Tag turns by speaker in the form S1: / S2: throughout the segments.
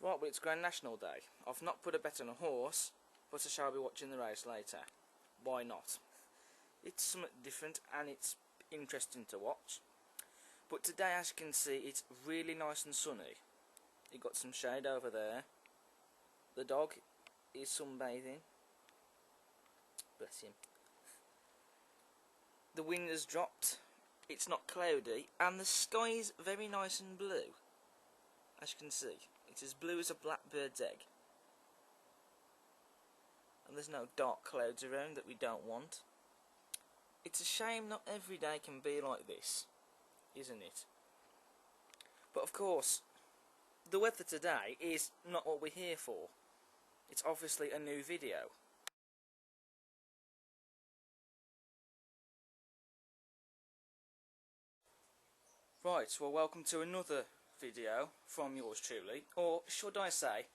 S1: Right, well, it's Grand National Day. I've not put a bet on a horse, but I shall be watching the race later. Why not? It's something different and it's interesting to watch. But today, as you can see, it's really nice and sunny. You got some shade over there. The dog is sunbathing. Bless him. The wind has dropped. It's not cloudy, and the sky is very nice and blue. As you can see, it's as blue as a blackbird's egg. And there's no dark clouds around that we don't want. It's a shame not every day can be like this, isn't it? But of course, the weather today is not what we're here for. It's obviously a new video. Right, well, welcome to another video from yours truly, or should I say,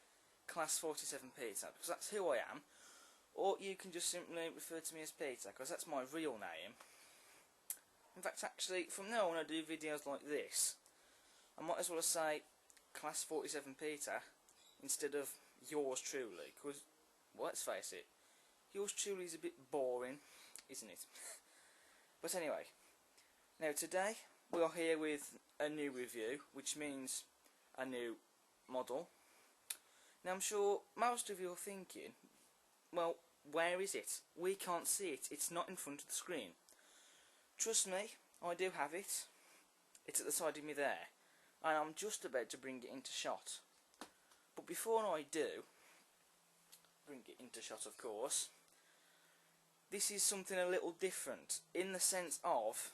S1: Class 47 Peter, because that's who I am. Or you can just simply refer to me as Peter, because that's my real name. In fact, actually, from now on, I do videos like this. I might as well say Class 47 Peter instead of yours truly, because, well, let's face it, yours truly is a bit boring, isn't it? But anyway, now today we are here with a new review, which means a new model. Now I'm sure most of you are thinking, well, where is it? We can't see it. It's not in front of the screen. Trust me, I do have it. It's at the side of me there. And I'm just about to bring it into shot. But before I do bring it into shot, of course, this is something a little different in the sense of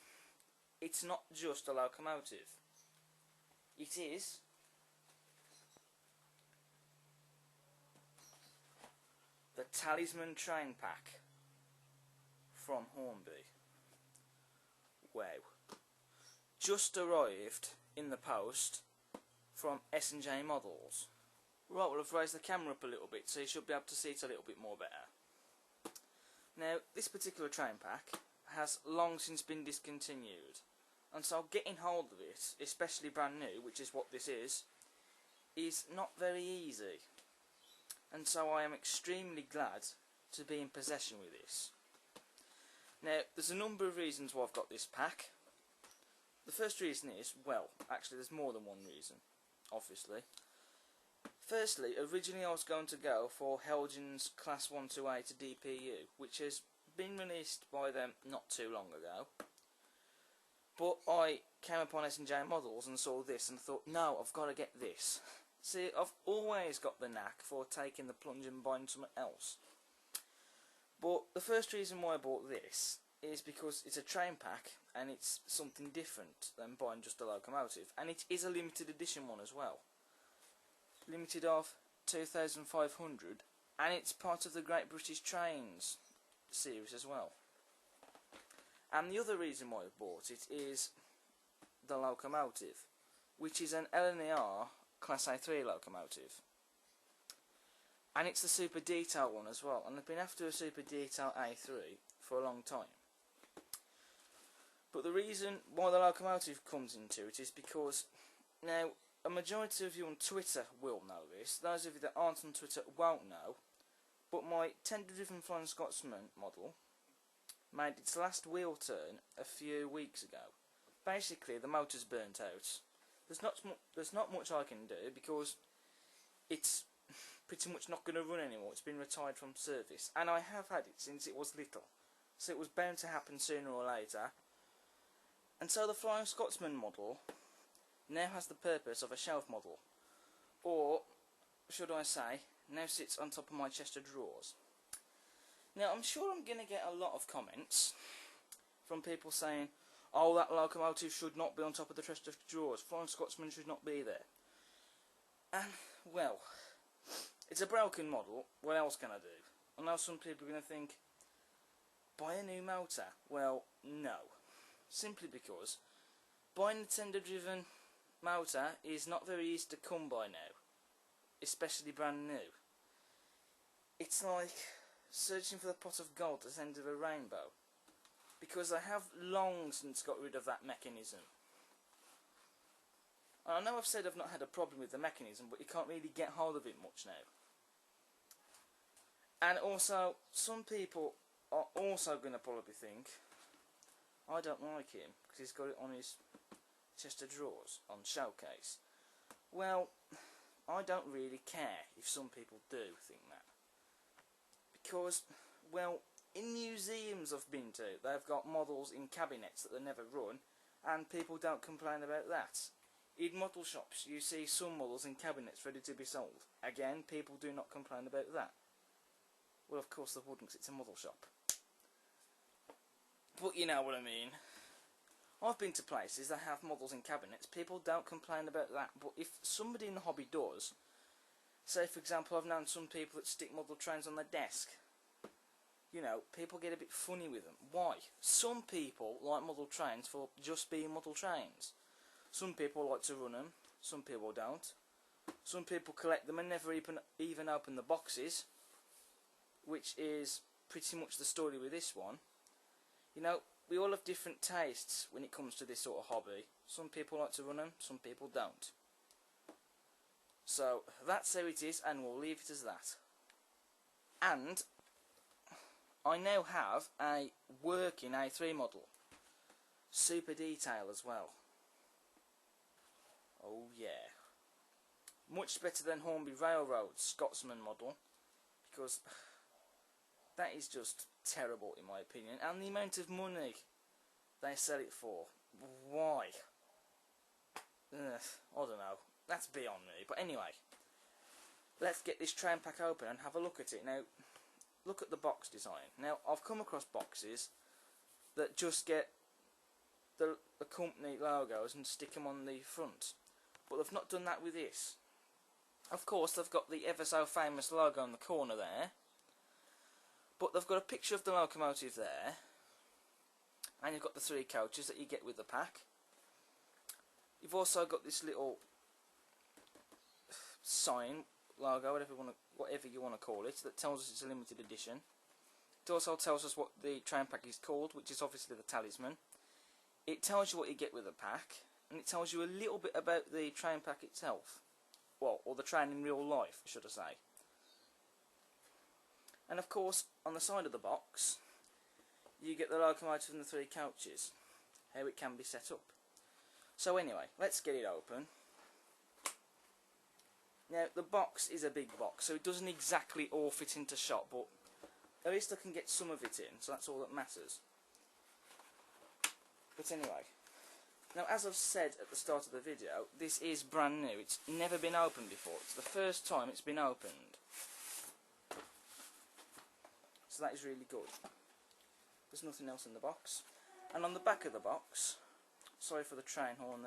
S1: it's not just a locomotive. It is the Talisman Train Pack from Hornby. Wow. Just arrived in the post from S&J Models. Right, well, I've raised the camera up a little bit so you should be able to see it a little bit more better. Now, this particular train pack has long since been discontinued, and so getting hold of it, especially brand new, which is what this is not very easy. And so I am extremely glad to be in possession with this. Now, there's a number of reasons why I've got this pack. The first reason is, well, actually there's more than one reason, obviously. Firstly, originally I was going to go for Helgen's Class 128 to DPU, which has been released by them not too long ago. But I came upon S&J Models and saw this and thought, no, I've got to get this. See, I've always got the knack for taking the plunge and buying something else. But the first reason why I bought this is because it's a train pack and it's something different than buying just a locomotive. And it is a limited edition one as well. Limited of 2,500, and it's part of the Great British Trains series as well. And the other reason why I bought it is the locomotive, which is an LNER Class A3 locomotive. And it's the Super Detail one as well, and I've been after a Super Detail A3 for a long time. But the reason why the locomotive comes into it is because, now, a majority of you on Twitter will know this. Those of you that aren't on Twitter won't know. But my tender-driven Flying Scotsman model made its last wheel turn a few weeks ago. Basically, the motor's burnt out. There's not much I can do because it's pretty much not going to run anymore. It's been retired from service, and I have had it since it was little, so it was bound to happen sooner or later. And so the Flying Scotsman model now has the purpose of a shelf model, or should I say, now sits on top of my chest of drawers. Now I'm sure I'm going to get a lot of comments from people saying, oh, that locomotive should not be on top of the chest of drawers, Flying Scotsman should not be there. And, well, it's a broken model, what else can I do? I know some people are going to think, buy a new motor. Well, no. Simply because buying a tender-driven motor is not very easy to come by now, especially brand new. It's like searching for the pot of gold at the end of a rainbow, because I have long since got rid of that mechanism. And I know I've said I've not had a problem with the mechanism, but you can't really get hold of it much now. And also, some people are also going to probably think, I don't like him because he's got it on his chest of drawers on showcase. Well, I don't really care if some people do think that. Because, well, in museums I've been to, they've got models in cabinets that they never run, and people don't complain about that. In model shops, you see some models in cabinets ready to be sold. Again, people do not complain about that. Well, of course they wouldn't, because it's a model shop. But you know what I mean. I've been to places that have models in cabinets. People don't complain about that. But if somebody in the hobby does, say for example, I've known some people that stick model trains on their desk. You know, people get a bit funny with them. Why? Some people like model trains for just being model trains. Some people like to run them, some people don't. Some people collect them and never even open the boxes, which is pretty much the story with this one. You know, we all have different tastes when it comes to this sort of hobby. Some people like to run them, some people don't. So, that's how it is, and we'll leave it as that. And I now have a working A3 model. Super detail as well. Oh yeah. Much better than Hornby Railroad's Scotsman model, because that is just terrible in my opinion. And the amount of money they sell it for. Why? I don't know. That's beyond me. But anyway, let's get this train pack open and have a look at it. Now, look at the box design. Now, I've come across boxes that just get the company logos and stick them on the front. But they've not done that with this. Of course, they've got the ever so famous logo in the corner there. But they've got a picture of the locomotive there. And you've got the 3 coaches that you get with the pack. You've also got this little sign, logo, whatever you want to call it, that tells us it's a limited edition. It also tells us what the train pack is called, which is obviously the Talisman. It tells you what you get with the pack. And it tells you a little bit about the train pack itself. Well, or the train in real life, should I say. And of course, on the side of the box, you get the locomotive and the 3 coaches. How it can be set up. So anyway, let's get it open. Now, the box is a big box, so it doesn't exactly all fit into shot, but at least I can get some of it in, so that's all that matters. But anyway. Now, as I've said at the start of the video, this is brand new. It's never been opened before. It's the first time it's been opened. So that is really good. There's nothing else in the box. And on the back of the box, sorry for the train horn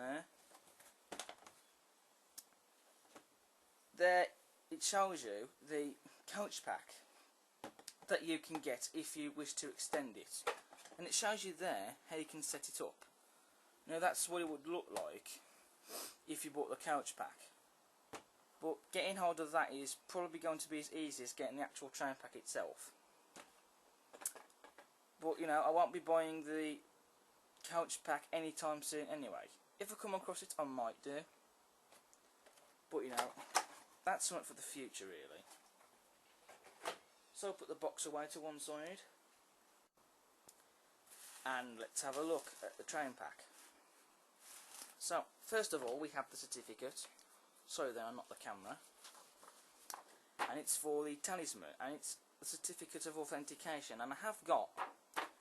S1: there it shows you the coach pack that you can get if you wish to extend it. And it shows you there how you can set it up. Now that's what it would look like if you bought the couch pack. But getting hold of that is probably going to be as easy as getting the actual train pack itself. But you know, I won't be buying the couch pack anytime soon anyway. If I come across it, I might do. But you know, that's something for the future really. So I'll put the box away to one side. And let's have a look at the train pack. So, first of all, we have the certificate. Sorry there, not the camera. And it's for the Talisman, and it's the certificate of authentication. And I have got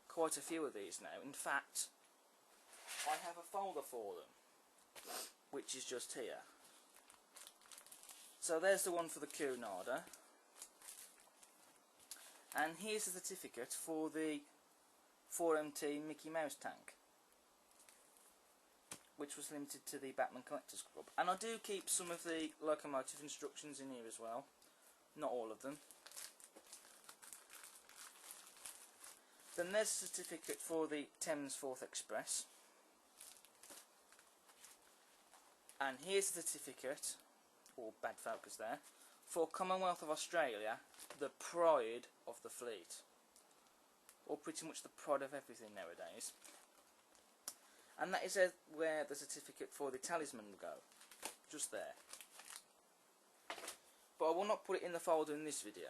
S1: quite a few of these now. In fact, I have a folder for them, which is just here. So there's the one for the Cunarder. And here's the certificate for the 4MT Mickey Mouse tank, which was limited to the Batman Collector's Club. And I do keep some of the locomotive instructions in here as well. Not all of them. Then there's a certificate for the Thames Forth Express. And here's the certificate, or bad focus there, for Commonwealth of Australia, the pride of the fleet. Or pretty much the pride of everything nowadays. And that is where the certificate for the Talisman will go. just there. But I will not put it in the folder in this video.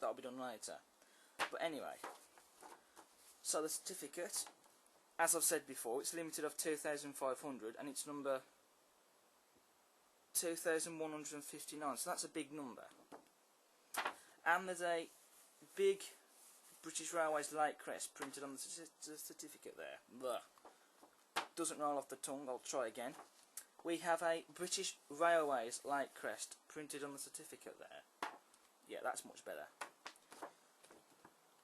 S1: That'll be done later. But anyway, so the certificate, as I've said before, it's limited of 2,500 and it's number 2,159, so that's a big number. And there's a big British Railways Lake crest printed on the certificate there. Blah. Doesn't roll off the tongue, I'll try again. We have a British Railways Lake crest printed on the certificate there. Yeah, that's much better.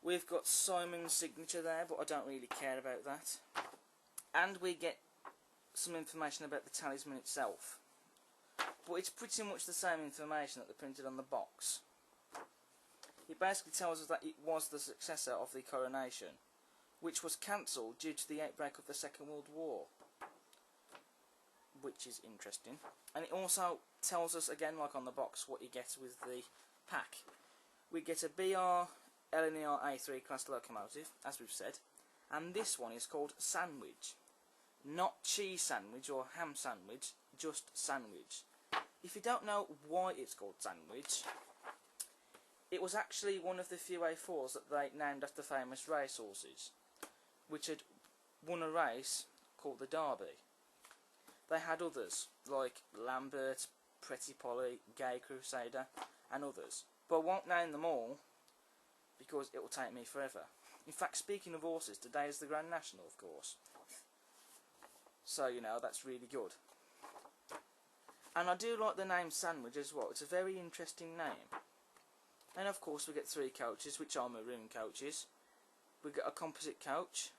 S1: We've got Simon's signature there, but I don't really care about that. And we get some information about the talisman itself. But it's pretty much the same information that they printed on the box. It basically tells us that it was the successor of the coronation, which was cancelled due to the outbreak of the Second World War. Which is interesting. And it also tells us, again like on the box, what you get with the pack. We get a BR LNER A3 class locomotive, as we've said, and this one is called Sandwich. Not cheese sandwich or ham sandwich, just sandwich. If you don't know why it's called Sandwich, it was actually one of the few A4s that they named after famous racehorses, which had won a race called the Derby. They had others, like Lambert, Pretty Polly, Gay Crusader, and others. But I won't name them all, because it will take me forever. In fact, speaking of horses, today is the Grand National, of course. So, you know, that's really good. And I do like the name Sandwich as well. It's a very interesting name. And of course we get 3 coaches, which are maroon coaches. We get a composite coach,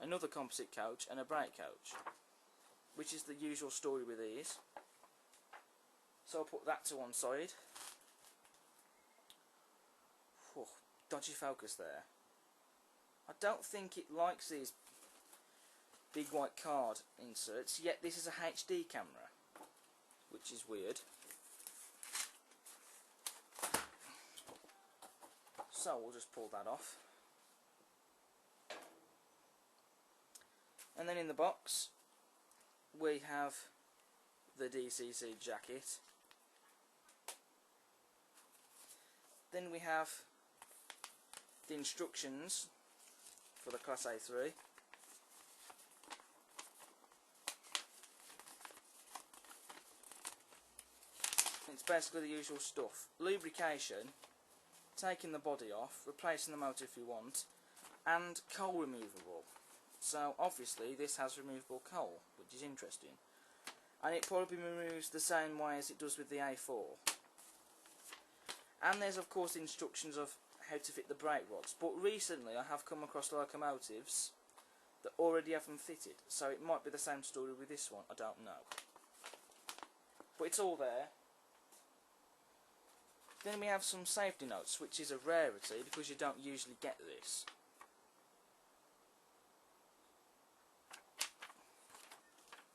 S1: another composite coach, and a brake coach, which is the usual story with these. So I'll put that to one side. Whew, dodgy focus there. I don't think it likes these big white card inserts, yet this is a HD camera, which is weird. So we'll just pull that off. And then in the box we have the DCC jacket. Then we have the instructions for the Class A3. It's basically the usual stuff. Lubrication, taking the body off, replacing the motor if you want, and coal removable. So obviously this has removable coal, which is interesting. And it probably removes the same way as it does with the A4. And there's of course the instructions of how to fit the brake rods. But recently I have come across locomotives that already have them fitted. So it might be the same story with this one, I don't know. But it's all there. Then we have some safety notes, which is a rarity because you don't usually get this.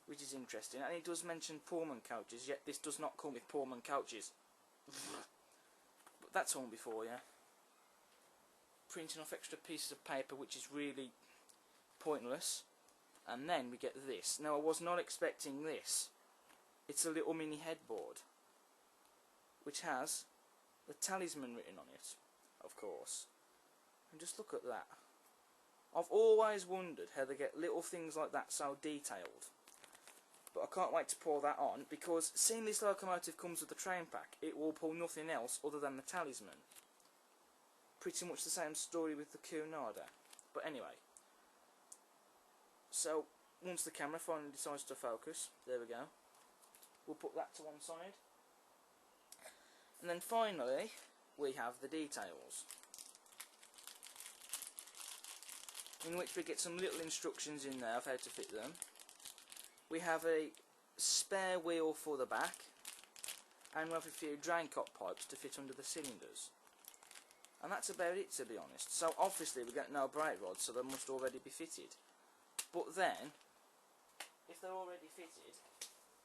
S1: Which is interesting, and it does mention Pullman coaches, yet this does not come with Pullman coaches. But that's all before, yeah. Printing off extra pieces of paper, which is really pointless. And then we get this. Now I was not expecting this. It's a little mini headboard, which has the talisman written on it, of course. And just look at that. I've always wondered how they get little things like that so detailed. But I can't wait to pour that on, because seeing this locomotive comes with the train pack, it will pull nothing else other than the talisman. Pretty much the same story with the Cunarder. But anyway. So, once the camera finally decides to focus, there we go. We'll put that to one side. And then finally, we have the details, in which we get some little instructions in there of how to fit them. We have a spare wheel for the back, and we have a few drain cock pipes to fit under the cylinders. And that's about it, to be honest. So obviously we get no brake rods, so they must already be fitted. But then, if they're already fitted,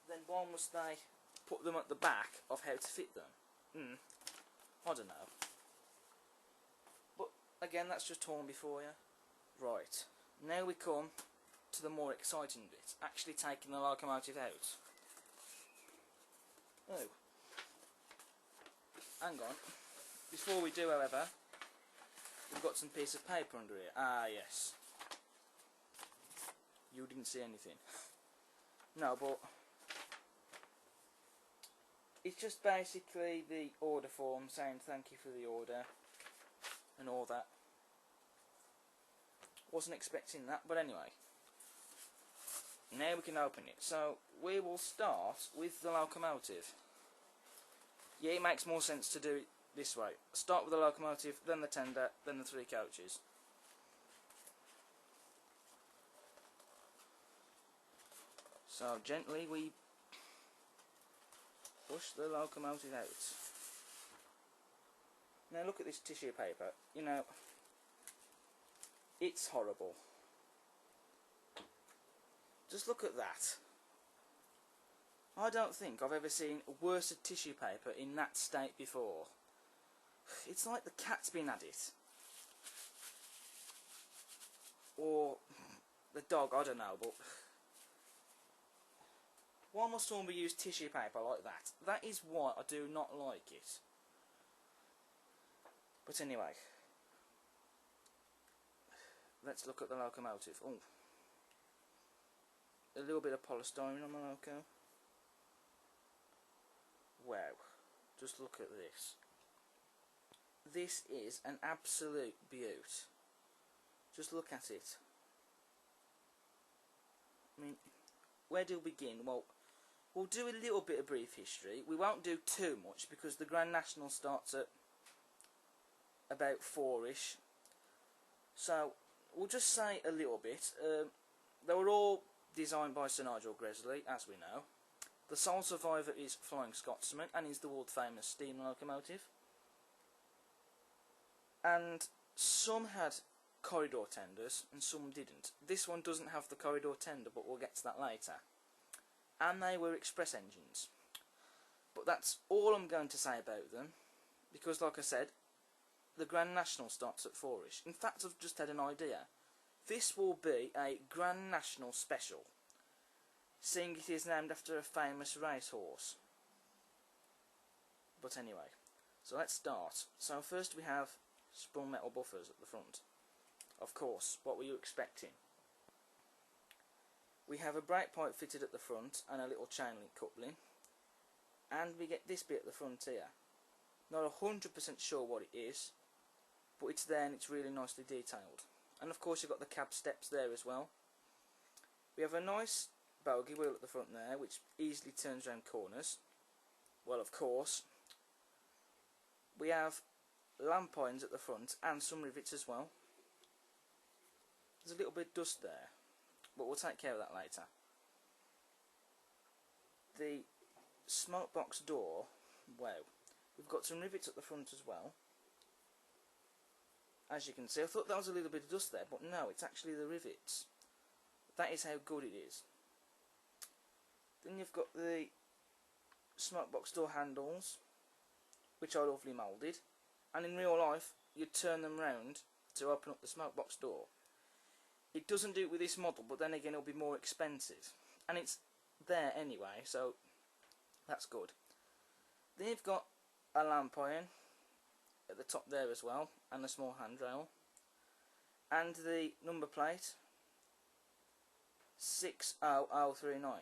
S1: then why must they put them at the back of how to fit them? I don't know. But again, that's just torn before you. Right, now we come to the more exciting bit, actually taking the locomotive out. Oh, hang on. Before we do, however, we've got some piece of paper under here. Ah, yes. You didn't see anything. No, but it's just basically the order form saying thank you for the order and all that. Wasn't expecting that, but anyway. Now we can open it. So we will start with the locomotive. Yeah, it makes more sense to do it this way. Start with the locomotive, then the tender, then the 3 coaches. So gently we push the locomotive out. Now look at this tissue paper. You know, it's horrible. Just look at that. I don't think I've ever seen a worse tissue paper in that state before. It's like the cat's been at it. Or the dog, I don't know, but why must someone use tissue paper like that? That is why I do not like it. But anyway, let's look at the locomotive. Oh, a little bit of polystyrene on the loco. Wow, just look at this. This is an absolute beaut. Just look at it. I mean, where do we begin? Well, we'll do a little bit of brief history. We won't do too much because the Grand National starts at about 4ish. So, we'll just say a little bit. They were all designed by Sir Nigel Gresley, as we know. The sole survivor is Flying Scotsman and is the world famous steam locomotive. And some had corridor tenders and some didn't. This one doesn't have the corridor tender, but we'll get to that later. And they were express engines. But that's all I'm going to say about them, because like I said, the Grand National starts at 4ish. In fact, I've just had an idea. This will be a Grand National special, seeing it is named after a famous racehorse. But anyway, so let's start. So first we have sprung metal buffers at the front. Of course, what were you expecting? We have a brake pipe fitted at the front and a little chain link coupling. And we get this bit at the front here. Not 100% sure what it is, but it's there and it's really nicely detailed. And of course you've got the cab steps there as well. We have a nice bogie wheel at the front there, which easily turns around corners. Well, of course, we have lamp irons at the front and some rivets as well. There's a little bit of dust there, but we'll take care of that later. The smoke box door, wow, we've got some rivets at the front as well. As you can see, I thought that was a little bit of dust there, but no, it's actually the rivets. That is how good it is. Then you've got the smoke box door handles, which are lovely moulded, and in real life you turn them round to open up the smoke box door. It doesn't do it with this model, but then again it'll be more expensive, and it's there anyway, so that's good. Then you've got a lamp iron at the top there as well, and a small handrail, and the number plate 60039,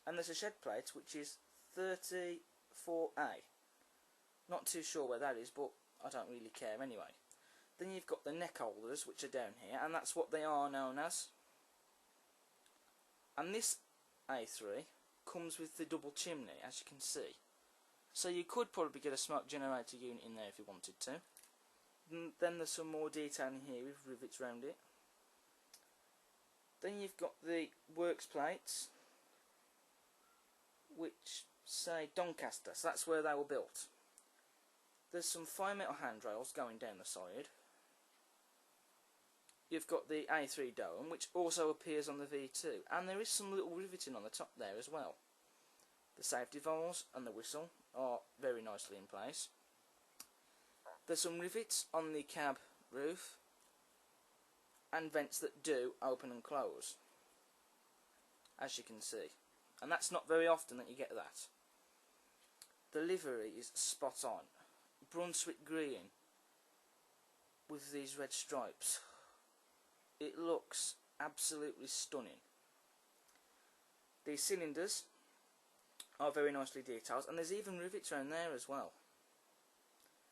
S1: and there's a shed plate which is 34A. Not too sure where that is, but I don't really care anyway. Then you've got the neck holders, which are down here, and that's what they are known as. And this A3 comes with the double chimney, as you can see. So you could probably get a smoke generator unit in there if you wanted to. Then there's some more detailing here with rivets around it. Then you've got the works plates, which say Doncaster, so that's where they were built. There's some fine metal handrails going down the side. You've got the A3 dome, which also appears on the V2, and there is some little riveting on the top there as well. The safety valves and the whistle are very nicely in place. There's some rivets on the cab roof, and vents that do open and close, as you can see. And that's not very often that you get that. the livery is spot on. Brunswick green with these red stripes. It looks absolutely stunning. The cylinders are very nicely detailed, and there's even rivets around there as well.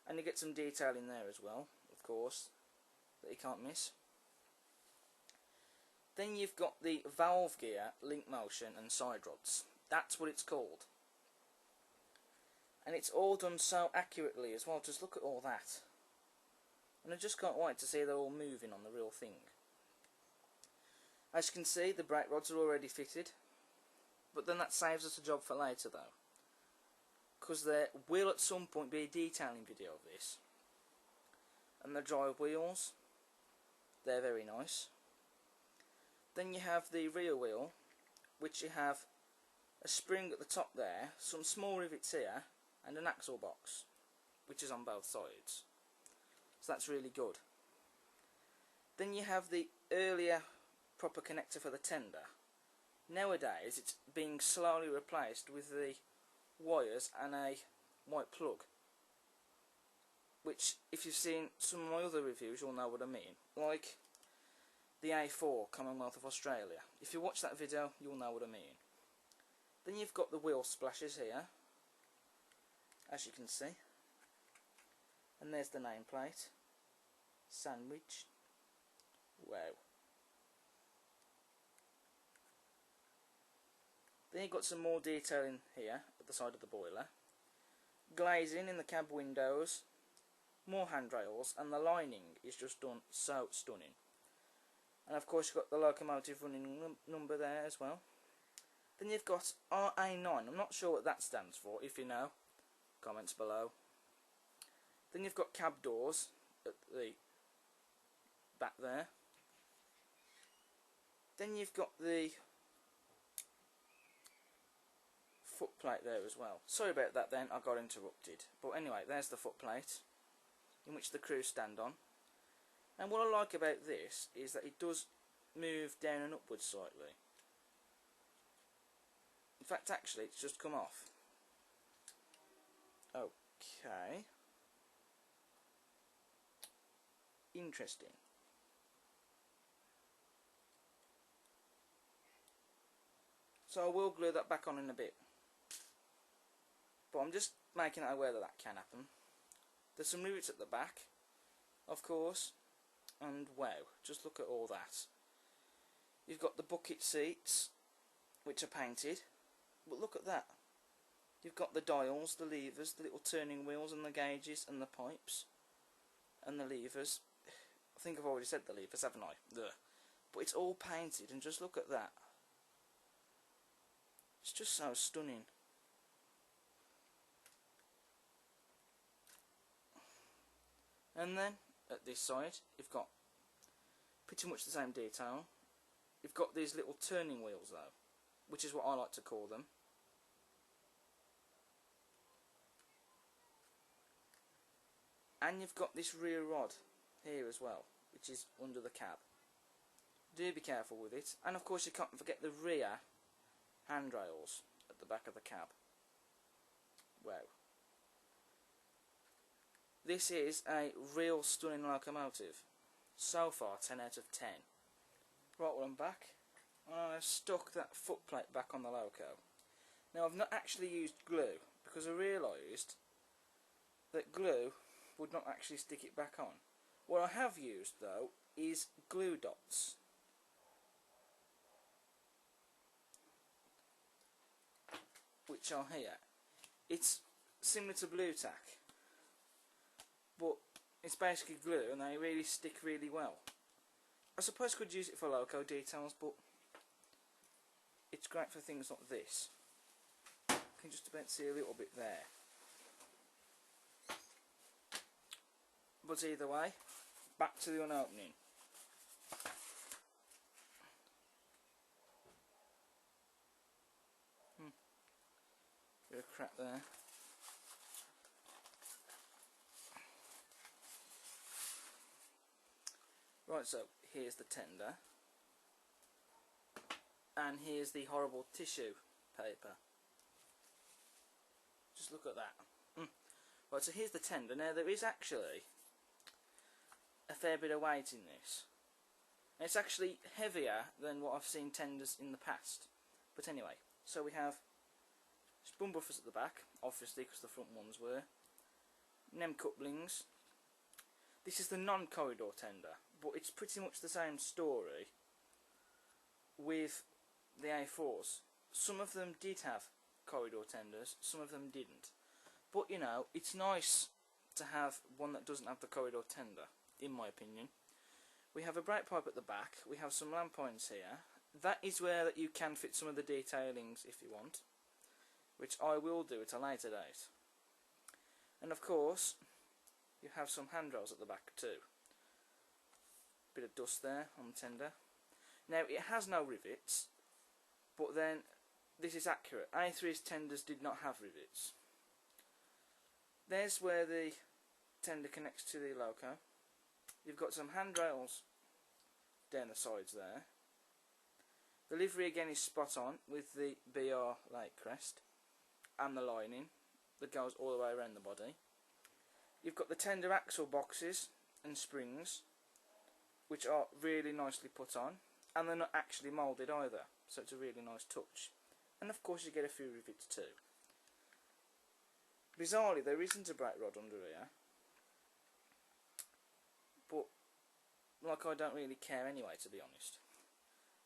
S1: And you get some detail in there as well, of course, that you can't miss. Then you've got the valve gear, link motion and side rods. That's what it's called. And it's all done so accurately as well. Just look at all that. And I just can't wait to see they're all moving on the real thing. As you can see, the brake rods are already fitted. But then that saves us a job for later though. Because there will at some point be a detailing video of this. And the drive wheels, they're very nice. Then you have the rear wheel, which you have a spring at the top there, some small rivets here, and an axle box, which is on both sides. So that's really good. Then you have the earlier proper connector for the tender. Nowadays it's being slowly replaced with the wires and a white plug, which if you've seen some of my other reviews you'll know what I mean, like the A4 Commonwealth of Australia. If you watch that video you'll know what I mean. Then you've got the wheel splashes here, as you can see, and there's the nameplate, Sandwich. Wow. Then you've got some more detail in here at the side of the boiler, glazing in the cab windows, more handrails, and the lining is just done so stunning. And of course you've got the locomotive running number there as well. Then you've got RA9, I'm not sure what that stands for. If you know, comments below. Then you've got cab doors at the back there. Then you've got the footplate there as well. Sorry about that then, I got interrupted. But anyway, there's the footplate in which the crew stand on. And what I like about this is that it does move down and upwards slightly. In fact, actually, it's just come off. Okay. Interesting. So I will glue that back on in a bit. But I'm just making it aware that that can happen. There's some rivets at the back, of course. And wow, just look at all that. You've got the bucket seats, which are painted. But look at that. You've got the dials, the levers, the little turning wheels and the gauges and the pipes. And the levers. I think I've already said the levers, haven't I? Ugh. But it's all painted, and just look at that. It's just so stunning. And then, at this side, you've got pretty much the same detail. You've got these little turning wheels though, which is what I like to call them. And you've got this rear rod here as well, which is under the cab. Do be careful with it. And of course you can't forget the rear handrails at the back of the cab. Wow. This is a real stunning locomotive. So far, 10 out of 10. Right, well I'm back. I've stuck that footplate back on the loco. Now I've not actually used glue, because I realised that glue would not actually stick it back on. What I have used though is glue dots. Which are here. It's similar to blue tack, but it's basically glue and they really stick really well. I suppose I could use it for loco details, but it's great for things like this. You can just about see a little bit there. But either way, back to the unopening. Bit of crap there. Right, so here's the tender. And here's the horrible tissue paper. just look at that. Right, so here's the tender. Now there is actually a fair bit of weight in this. And it's actually heavier than what I've seen tenders in the past. But anyway, so we have spun buffers at the back, obviously because the front ones were. NEM couplings. This is the non-corridor tender, but it's pretty much the same story with the A4s. Some of them did have corridor tenders, some of them didn't. But you know, it's nice to have one that doesn't have the corridor tender, in my opinion. We have a brake pipe at the back, we have some lamp points here. That is where you can fit some of the detailings if you want, which I will do at a later date. And of course, you have some handrails at the back too. Bit of dust there on the tender. Now it has no rivets, but then this is accurate. A3's tenders did not have rivets. There's where the tender connects to the loco. You've got some handrails down the sides there. The livery again is spot on with the BR Lake crest and the lining that goes all the way around the body. You've got the tender axle boxes and springs, which are really nicely put on, and they're not actually moulded either, so it's a really nice touch. And of course you get a few rivets too. Bizarrely there isn't a brake rod under here, but like I don't really care anyway, to be honest.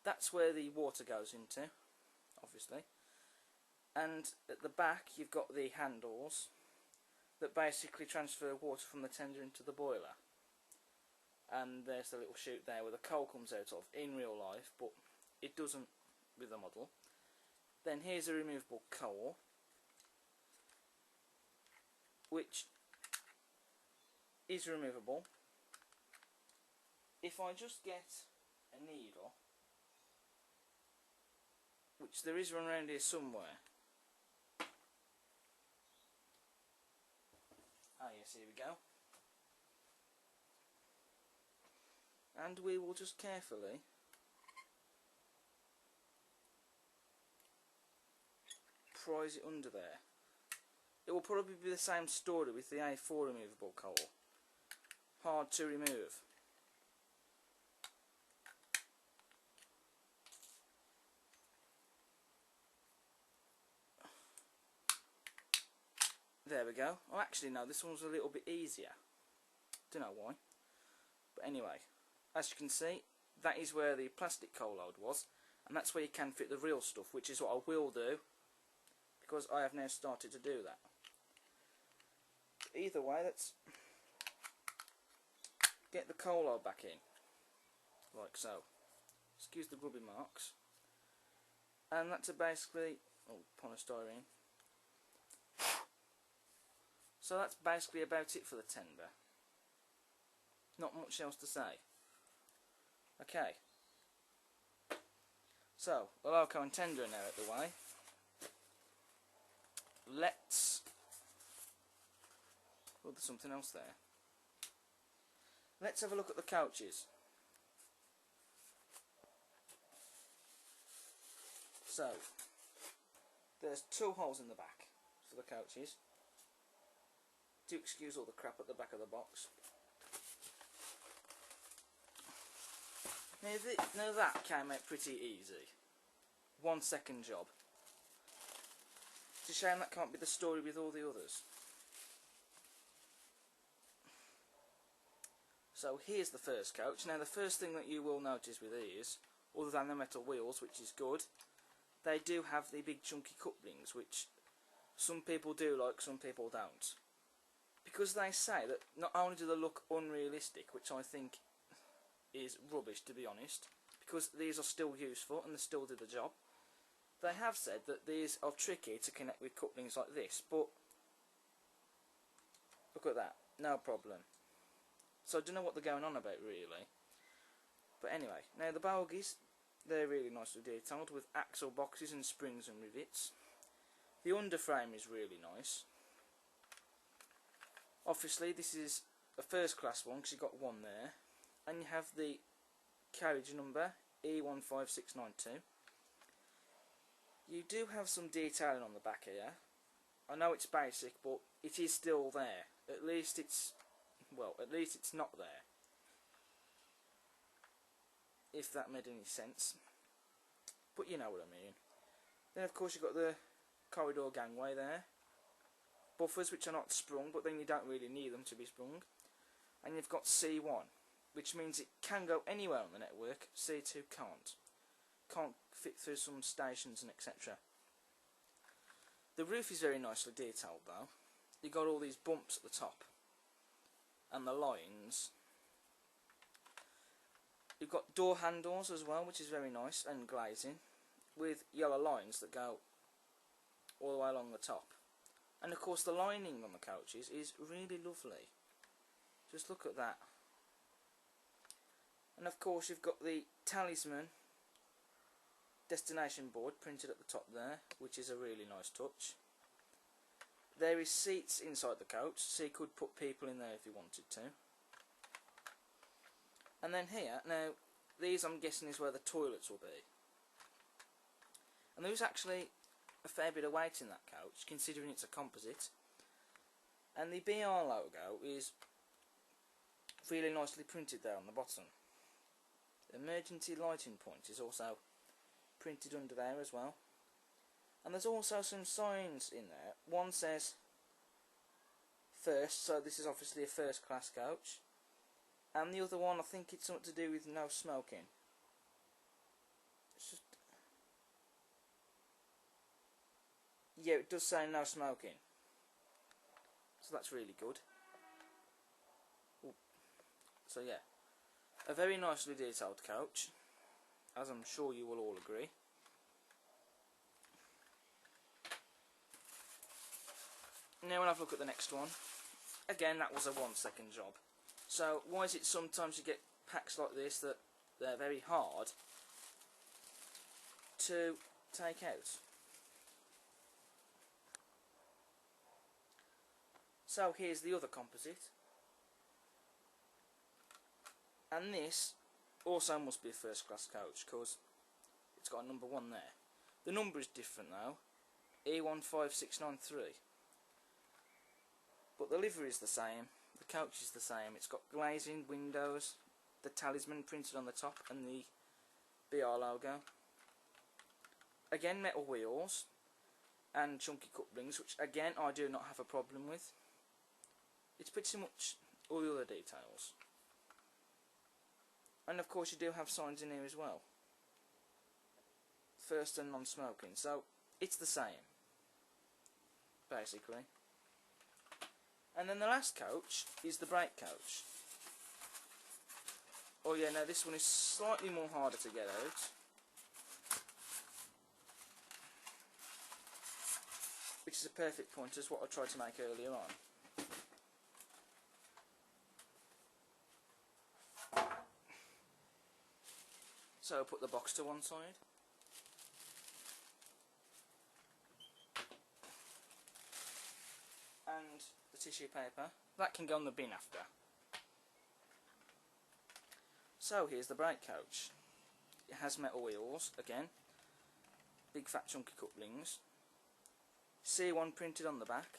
S1: That's where the water goes into, obviously. And at the back you've got the handles that basically transfer water from the tender into the boiler. And there's the little chute there where the coal comes out of in real life, but it doesn't with the model. Then here's a removable coal, which is removable. If I just get a needle, which there is one around here somewhere. Ah yes, here we go. And we will just carefully prise it under there. It will probably be the same story with the A4 removable coal. Hard to remove. There we go. Oh, actually no, this one's a little bit easier. Don't know why. But anyway, as you can see, that is where the plastic coal load was, and that's where you can fit the real stuff, which is what I will do, because I have now started to do that. Either way, let's get the coal load back in, like so. Excuse the grubby marks. And that's basically, oh, polystyrene. So that's basically about it for the tender. Not much else to say. Okay. So, the loco and tender are now out the way. Let's... oh, there's something else there. Let's have a look at the couches. So, there's 2 holes in the back for the couches. Do excuse all the crap at the back of the box. Now that came out pretty easy. 1 second job. It's a shame that can't be the story with all the others. So here's the first coach. Now the first thing that you will notice with these, other than the metal wheels, which is good, they do have the big chunky couplings, which some people do like, some people don't. Because they say that not only do they look unrealistic, which I think is rubbish to be honest, because these are still useful and they still do the job. They have said that these are tricky to connect with couplings like this, but look at that, no problem. So I don't know what they're going on about really. But anyway, now the bogies, they're really nicely detailed with axle boxes and springs and rivets. The underframe is really nice. Obviously this is a first class one because you've got one there. And you have the carriage number E15692. You do have some detailing on the back here. I know it's basic, but it is still there. At least it's not there. If that made any sense. But you know what I mean. Then of course you've got the corridor gangway there. Buffers which are not sprung, but then you don't really need them to be sprung. And you've got C1, which means it can go anywhere on the network. C2 can't. Can't fit through some stations and etc. The roof is very nicely detailed though. You've got all these bumps at the top. And the lines. You've got door handles as well, which is very nice, and glazing, with yellow lines that go all the way along the top. And of course the lining on the couches is really lovely. Just look at that. And of course you've got the Talisman destination board printed at the top there, which is a really nice touch. There is seats inside the coach, so you could put people in there if you wanted to. And then here, now these I'm guessing is where the toilets will be. And there's actually a fair bit of weight in that couch, considering it's a composite. And the BR logo is really nicely printed there on the bottom. The emergency lighting point is also printed under there as well. And there's also some signs in there. One says first, so this is obviously a first class coach. And the other one, I think it's something to do with no smoking. It's just... yeah, it does say no smoking. So that's really good. Ooh. So yeah, a very nicely detailed couch, as I'm sure you will all agree. Now when I look at the next one, again that was a 1 second job. So why is it sometimes you get packs like this that they're very hard to take out? So here's the other composite. And this also must be a first class coach because it's got a number 1 there. The number is different though, E15693. But the livery is the same, the couch is the same. It's got glazing, windows, the Talisman printed on the top and the BR logo. Again, metal wheels and chunky couplings, which again I do not have a problem with. It's pretty much all the other details. And of course you do have signs in here as well. First and non-smoking, so it's the same, basically. And then the last coach is the brake coach. Oh yeah, now this one is slightly more harder to get out. Which is a perfect point, as what I tried to make earlier on. So I'll put the box to one side. And the tissue paper. That can go in the bin after. So here's the brake coach. It has metal wheels, again. Big fat chunky couplings. C1 printed on the back.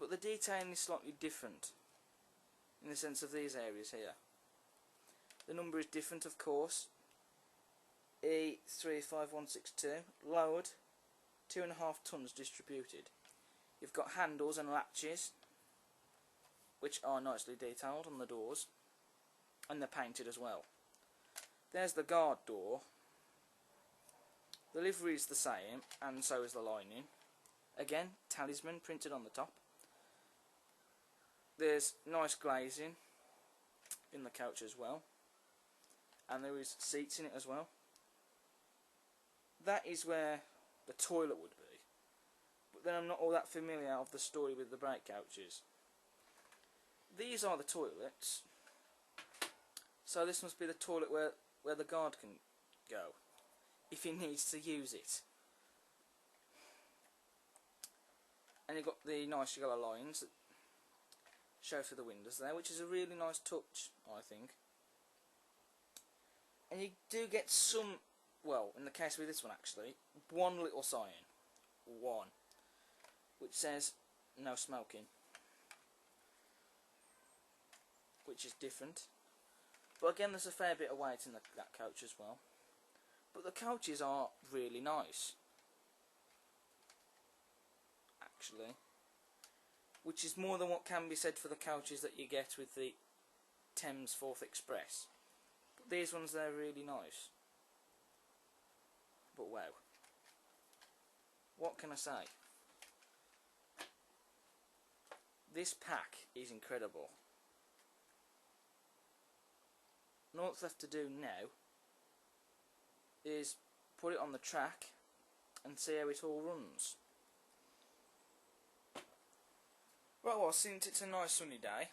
S1: But the detailing is slightly different in the sense of these areas here. The number is different, of course. E35162, load 2.5 tons distributed. You've got handles and latches, which are nicely detailed on the doors, and they're painted as well. There's the guard door. The livery is the same, and so is the lining. Again, Talisman printed on the top. There's nice glazing in the couch as well, and there is seats in it as well. That is where the toilet would be, but then I'm not all that familiar of the story with the brake couches. These are the toilets, so this must be the toilet where the guard can go if he needs to use it. And you've got the nice yellow lines that show through the windows there, which is a really nice touch, I think. And you do get some well, in the case with this one actually, one little sign, one, which says no smoking, which is different. But again, there's a fair bit of weight in that coach as well. But the coaches are really nice, actually, which is more than what can be said for the coaches that you get with the Thames Forth Express. But these ones, they're really nice. But wow, what can I say? This pack is incredible. And all that's left to do now is put it on the track and see how it all runs. Right, well, since it's a nice sunny day,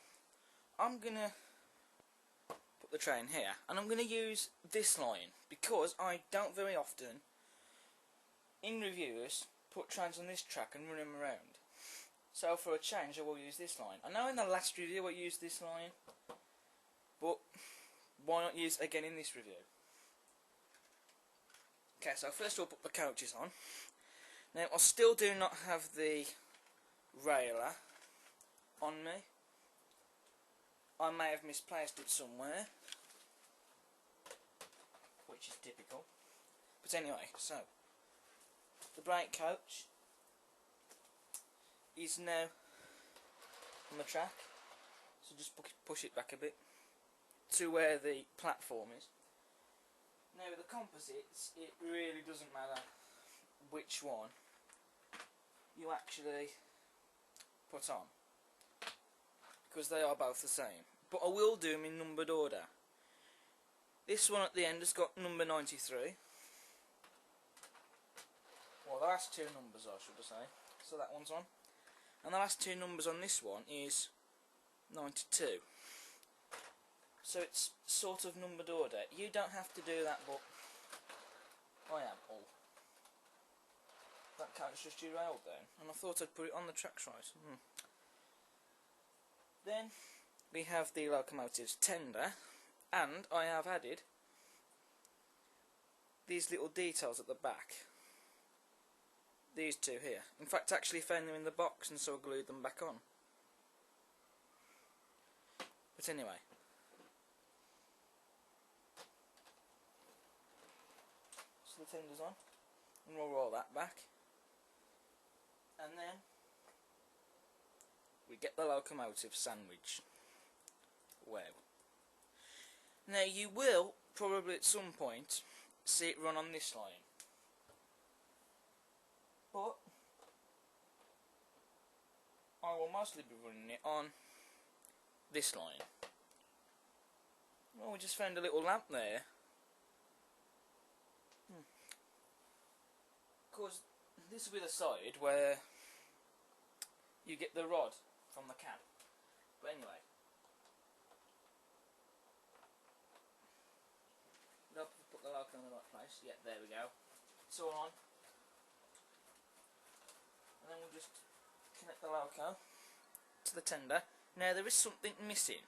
S1: I'm gonna put the train here, and I'm gonna use this line because I don't very often in reviews put trains on this track and run them around. So for a change, I will use this line. I know in the last review I used this line, but why not use it again in this review? Okay, so first we'll put the coaches on. Now, I still do not have the railer on me. I may have misplaced it somewhere, which is typical. But anyway, so the brake coach is now on the track, so just push it back a bit to where the platform is. Now with the composites, it really doesn't matter which one you actually put on, because they are both the same. But I will do them in numbered order. This one at the end has got number 93. Well, the last two numbers, I should say. So that one's on. And the last two numbers on this one is 92. So it's sort of numbered order. You don't have to do that, but I am all. That coach just derailed then, and I thought I'd put it on the tracks right. Then we have the locomotive's tender, and I have added these little details at the back. These two here. In fact, I actually found them in the box, and so I glued them back on. But anyway. So the tender's on, and we'll roll that back. And then we get the locomotive sandwich. Wow. Now you will probably at some point see it run on this line. But I will mostly be running it on this line. Well, we just found a little lamp there. Because this will be the side where you get the rod from the cab. But anyway, put the loco in the right place. Yeah, there we go. It's all on. And then we'll just connect the loco to the tender. Now there is something missing.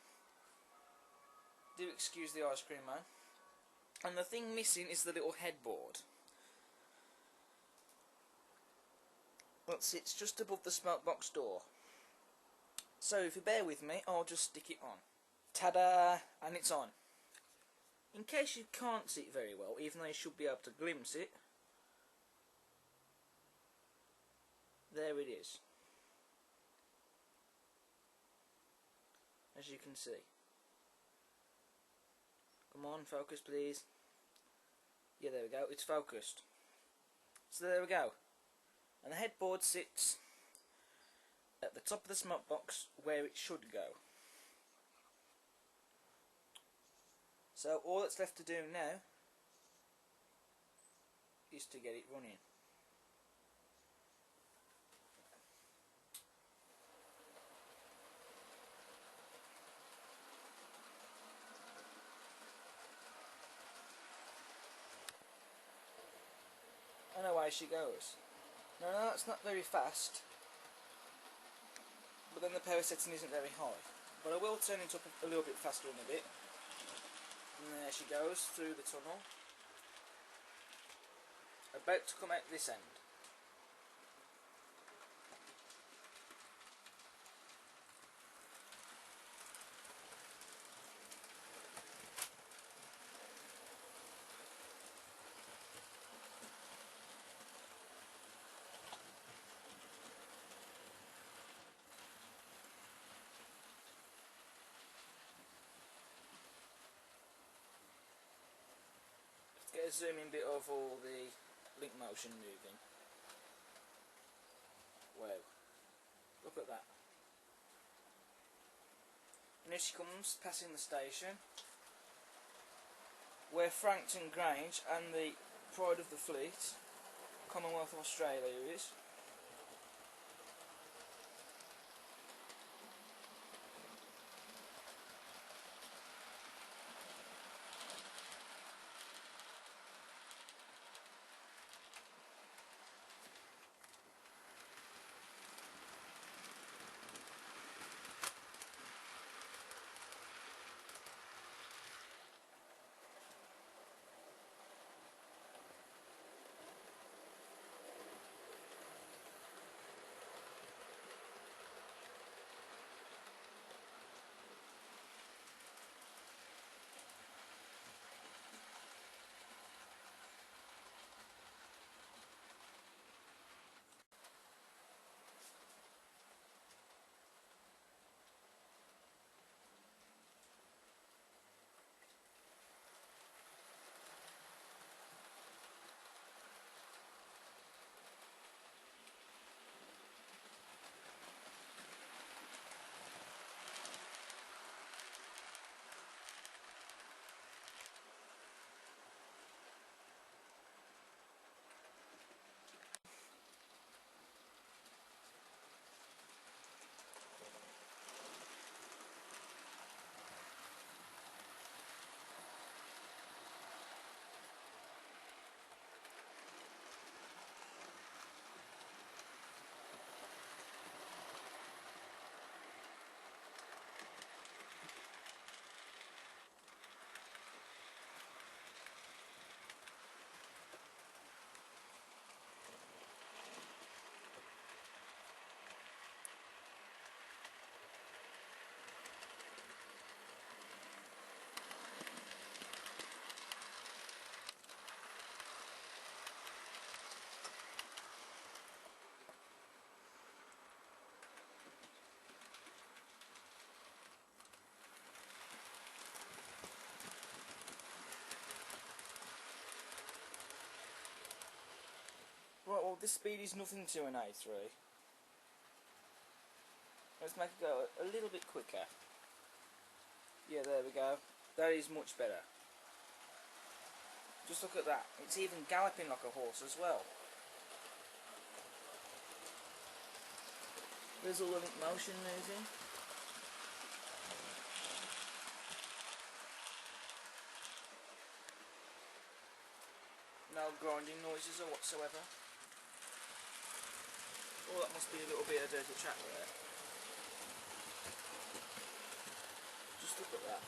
S1: Do excuse the ice cream man. And the thing missing is the little headboard. That sits just above the smoke box door. So if you bear with me, I'll just stick it on. Ta-da! And it's on. In case you can't see it very well, even though you should be able to glimpse it, there it is. As you can see. Come on, focus please. Yeah, there we go, it's focused. So there we go. And the headboard sits at the top of the smoke box where it should go. So all that's left to do now is to get it running. And away she goes. Now that's not very fast, but then the power setting isn't very high. But I will turn it up a little bit faster in a bit. And there she goes through the tunnel. about to come out this end. Get a zoom in bit of all the link motion moving. Wow, look at that. And here she comes, passing the station, where Frankton Grange and the Pride of the Fleet, Commonwealth of Australia, is. Right, well this speed is nothing to an A3. Let's make it go a little bit quicker. Yeah, there we go. That is much better. Just look at that. It's even galloping like a horse as well. There's all the link motion moving. No grinding noises or whatsoever. Oh, that must be a little bit of dirty track there. Just look at that.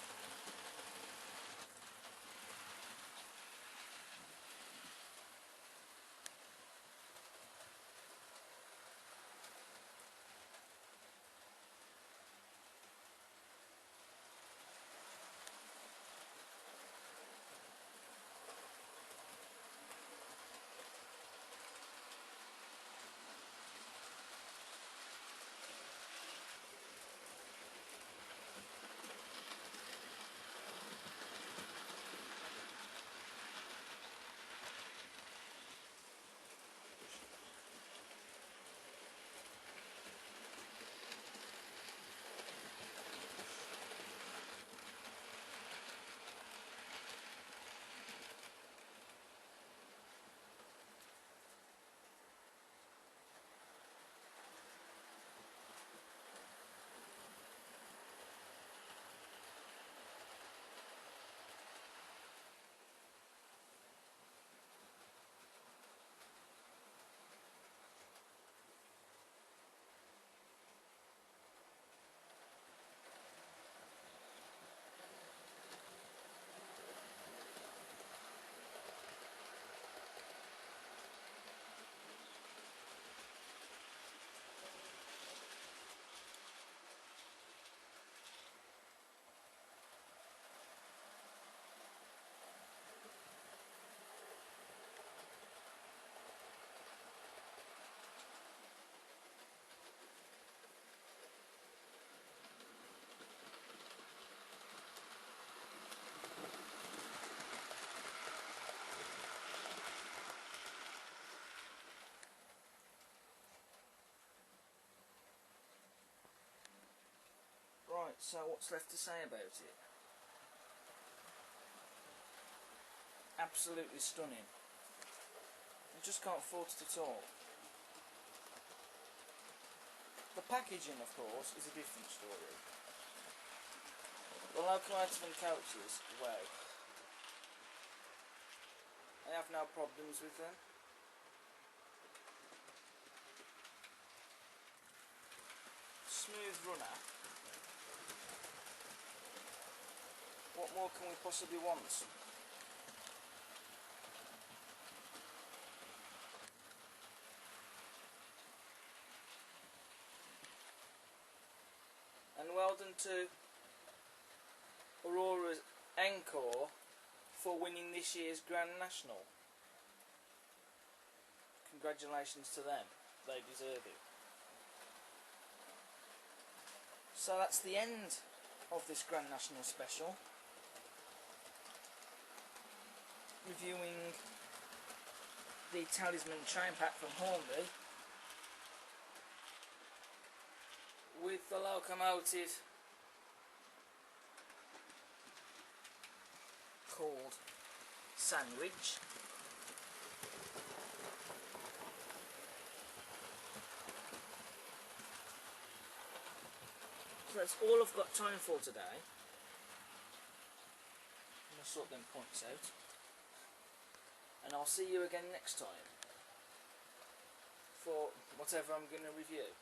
S1: So what's left to say about it? Absolutely stunning. You just can't fault it at all. The packaging, of course, is a different story. The locomotive and coaches, wow. I have no problems with them. Smooth runner. What more can we possibly want? And well done to Aurora's Encore for winning this year's Grand National. Congratulations to them, they deserve it. So that's the end of this Grand National special. Reviewing the Talisman train pack from Hornby with the locomotive called Sandwich. So that's all I've got time for today. I'm going to sort them points out. And I'll see you again next time for whatever I'm going to review.